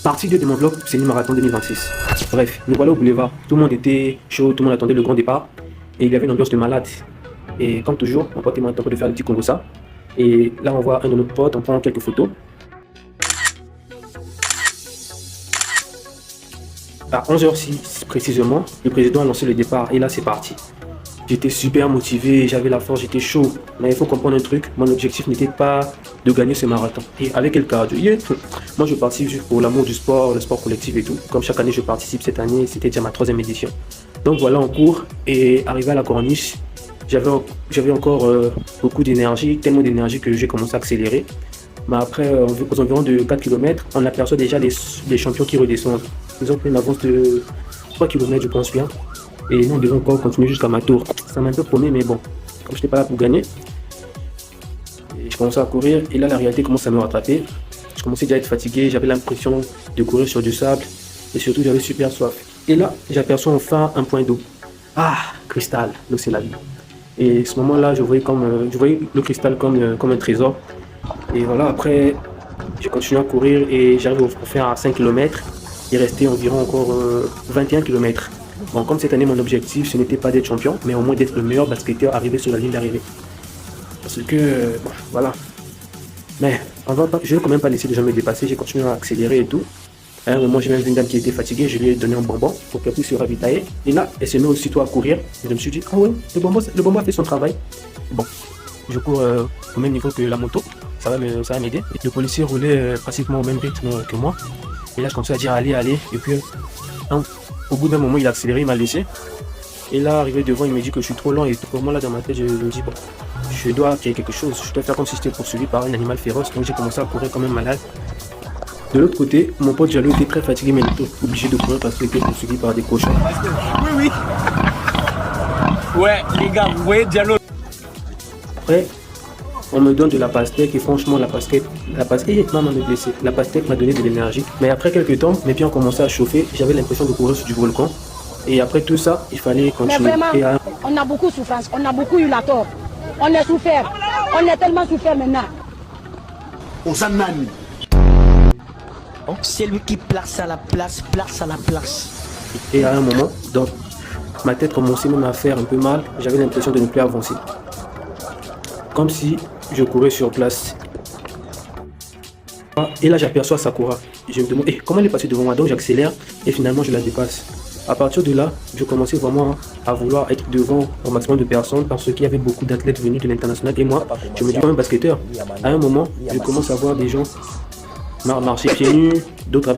Partie 2 de mon vlog, c'est le marathon 2026. Bref, nous voilà au boulevard. Tout le monde était chaud, tout le monde attendait le grand départ. Et il y avait une ambiance de malade. Et comme toujours, mon pote et moi, on est en train de faire le petit Congo ça. Et là, on voit un de nos potes, on prend quelques photos. À 11h06 précisément, le président a lancé le départ et là, c'est parti. J'étais super motivé, j'avais la force, j'étais chaud. Mais il faut comprendre un truc, mon objectif n'était pas de gagner ce marathon. Et avec quel cardio, moi je participe juste pour l'amour du sport, le sport collectif et tout. Comme chaque année je participe, cette année c'était déjà ma 3e édition. Donc voilà, en cours et arrivé à la corniche, j'avais encore beaucoup d'énergie, tellement d'énergie que j'ai commencé à accélérer. Mais après, aux environs de 4 km, on aperçoit déjà les champions qui redescendent. Ils ont pris une avance de 3 km je pense bien. Et nous, on devait encore continuer jusqu'à ma tour. Ça m'a un peu promis, mais bon, comme je n'étais pas là pour gagner, et je commençais à courir. Et là, la réalité commence à me rattraper. Je commençais déjà à être fatigué. J'avais l'impression de courir sur du sable. Et surtout, j'avais super soif. Et là, j'aperçois enfin un point d'eau. Ah, cristal, l'eau, c'est la vie. Et à ce moment-là, je voyais le cristal comme un trésor. Et voilà, après, j'ai continué à courir et j'arrive à faire 5 km. Il restait environ encore 21 km. Bon, comme cette année, mon objectif, ce n'était pas d'être champion, mais au moins d'être le meilleur basketteur arrivé sur la ligne d'arrivée. Parce que, bon, voilà. Mais je ne vais quand même pas laisser les gens me dépasser, j'ai continué à accélérer et tout. À un moment, j'ai même vu une dame qui était fatiguée, je lui ai donné un bonbon pour qu'elle puisse se ravitailler. Et là, elle se met aussitôt à courir. Et je me suis dit, ah ouais, le bonbon a fait son travail. Bon, je cours au même niveau que la moto, ça va m'aider. Le policier roulait pratiquement au même rythme que moi. Et là, je continue à dire, allez, allez. Et puis, au bout d'un moment, il a accéléré, il m'a laissé. Et là, arrivé devant, il me dit que je suis trop lent. Et pour moi, là, dans ma tête, je me dis, bon, je dois créer quelque chose. Je dois faire comme si j'étais poursuivi par un animal féroce. Donc, j'ai commencé à courir comme un malade. De l'autre côté, mon pote Diallo était très fatigué, mais il était obligé de courir parce qu'il était poursuivi par des cochons. Oui, oui. Ouais, les gars, vous voyez Diallo. Après, on me donne de la pastèque et franchement, la pastèque m'a blessé. La pastèque m'a donné de l'énergie. Mais après quelques temps, mes pieds ont commencé à chauffer. J'avais l'impression de courir sur du volcan. Et après tout ça, il fallait continuer. Mais vraiment, on a beaucoup de souffrance, on a beaucoup eu la tort. On a souffert. On a tellement souffert maintenant. On s'en manie. C'est lui qui place à la place. Et à un moment, donc, ma tête commençait même à faire un peu mal. J'avais l'impression de ne plus avancer. Comme si je courais sur place. Et là, j'aperçois Sakura. Je me demande, comment elle est passée devant moi? Donc, j'accélère et finalement, je la dépasse. À partir de là, je commençais vraiment à vouloir être devant un maximum de personnes parce qu'il y avait beaucoup d'athlètes venus de l'international. Et moi, je me dis comme un basketteur. À un moment, je commence à voir des gens marcher pieds nus, d'autres